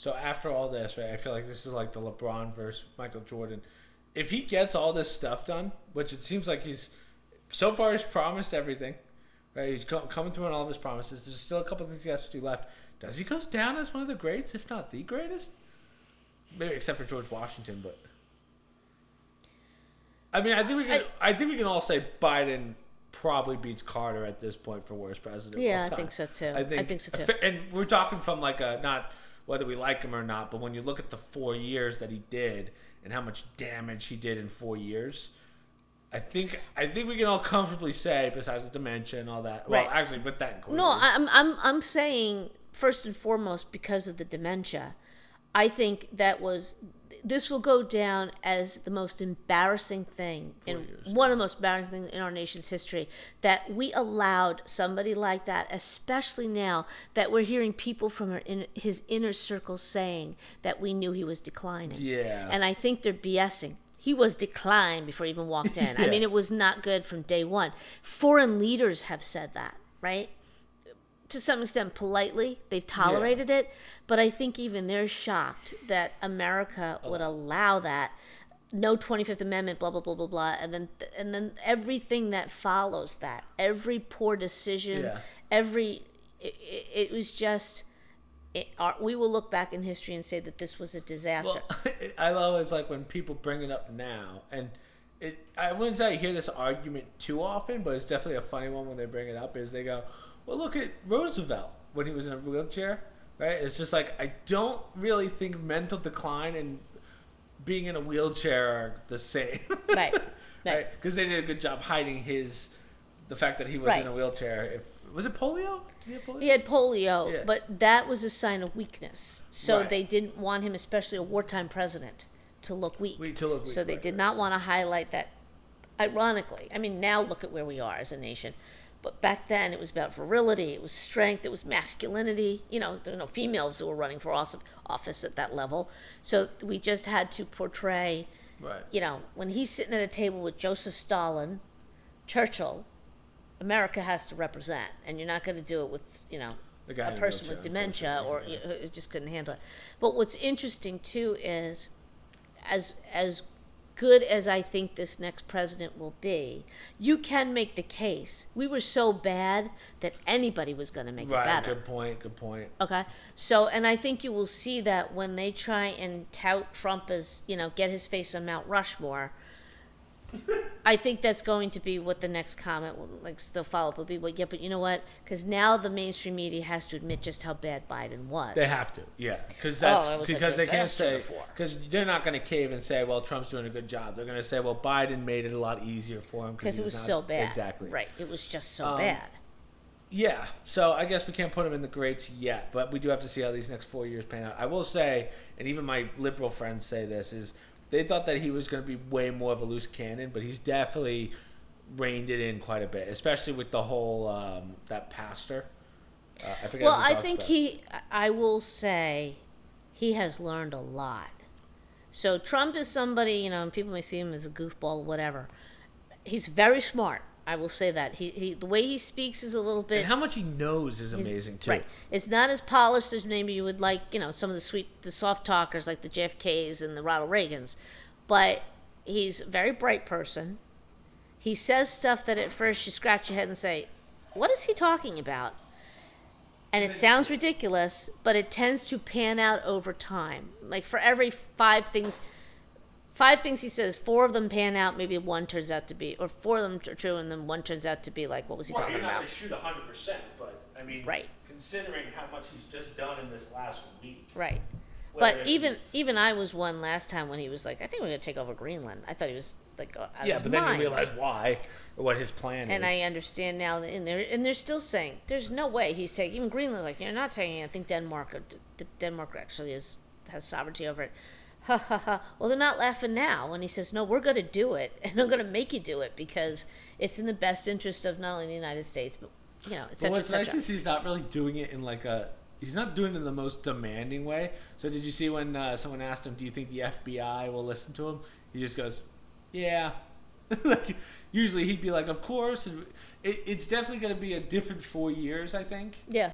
So after all this, right, I feel like this is like the LeBron versus Michael Jordan. If he gets all this stuff done, which it seems like so far he's promised everything, right? He's coming through on all of his promises. There's still a couple of things he has to do left. Does he go down as one of the greats, if not the greatest? Maybe except for George Washington, but I mean, I think we can all say Biden probably beats Carter at this point for worst president. Yeah, I think so too. I think so too. And we're talking from like not whether we like him or not, but when you look at the 4 years that he did and how much damage he did in 4 years, I think we can all comfortably say, besides the dementia and all that. Well, actually, with that included. No, I'm saying first and foremost because of the dementia. I think this will go down as the most embarrassing thing one of the most embarrassing things in our nation's history, that we allowed somebody like that, especially now that we're hearing people from his inner circle saying that we knew he was declining. Yeah. And I think they're BSing. He was declined before he even walked in. Yeah. I mean, it was not good from day one. Foreign leaders have said that, right? To some extent politely, they've tolerated it, but I think even they're shocked that America would allow that. No 25th Amendment, blah blah blah blah blah, and then everything that follows that, every poor decision, it was just. We will look back in history and say that this was a disaster. Well, I always like when people bring it up now, and I wouldn't say I hear this argument too often, but it's definitely a funny one when they bring it up. Is they go, well, look at Roosevelt when he was in a wheelchair, right? It's just like, I don't really think mental decline and being in a wheelchair are the same. Right. Because they did a good job hiding the fact that he was in a wheelchair. Was it polio? Did he have polio? He had polio, but that was a sign of weakness. So Right. they didn't want him, especially a wartime president, to look weak. So they did not want to highlight that. Ironically, I mean, now look at where we are as a nation. But back then, it was about virility, it was strength, it was masculinity. There were no females who were running for office at that level. So we just had to portray, when he's sitting at a table with Joseph Stalin, Churchill, America has to represent. And you're not going to do it with, a person with dementia or who just couldn't handle it. But what's interesting, too, is as good as I think this next president will be, you can make the case. We were so bad that anybody was going to make it better. Good point. Okay? So, and I think you will see that when they try and tout Trump as, get his face on Mount Rushmore, I think that's going to be what the next comment will, the follow-up will be. Well, yeah, but you know what? Because now the mainstream media has to admit just how bad Biden was. They have to, yeah. Because they can't say, because they're not going to cave and say, well, Trump's doing a good job. They're going to say, well, Biden made it a lot easier for him. Because it was so bad. Exactly. Right. It was just so bad. Yeah. So I guess we can't put him in the greats yet, but we do have to see how these next 4 years pan out. I will say, and even my liberal friends say this, is they thought that he was going to be way more of a loose cannon, but he's definitely reined it in quite a bit, especially with the whole that pastor. I forget. Well, I think I will say, he has learned a lot. So Trump is somebody, people may see him as a goofball or whatever. He's very smart. I will say that. He the way he speaks is a little bit... And how much he knows is amazing, too. Right. It's not as polished as maybe you would like, some of the soft talkers like the JFKs and the Ronald Reagans. But he's a very bright person. He says stuff that at first you scratch your head and say, what is he talking about? And it sounds ridiculous, but it tends to pan out over time. Like for every five things he says, 4 of them pan out, maybe 1 turns out to be, or 4 of them are true, and then 1 turns out to be like, what was he talking about? You're not going to shoot 100%, but, I mean, considering how much he's just done in this last week. Right. But even I was one last time when he was like, I think we're going to take over Greenland. I thought he was like, out of his but then mind. you realize why, or what his plan is. And I understand now, and they're still saying, there's no way he's taking, even Greenland's like, you're not taking it. I think Denmark actually has sovereignty over it. Ha ha ha. Well, they're not laughing now when he says, no, we're going to do it, and I'm going to make you do it because it's in the best interest of not only the United States, but, et cetera, what's nice is he's not really doing it in he's not doing it in the most demanding way. So did you see when someone asked him, do you think the FBI will listen to him? He just goes, yeah. Usually he'd be like, of course. It's definitely going to be a different 4 years, I think. Yeah.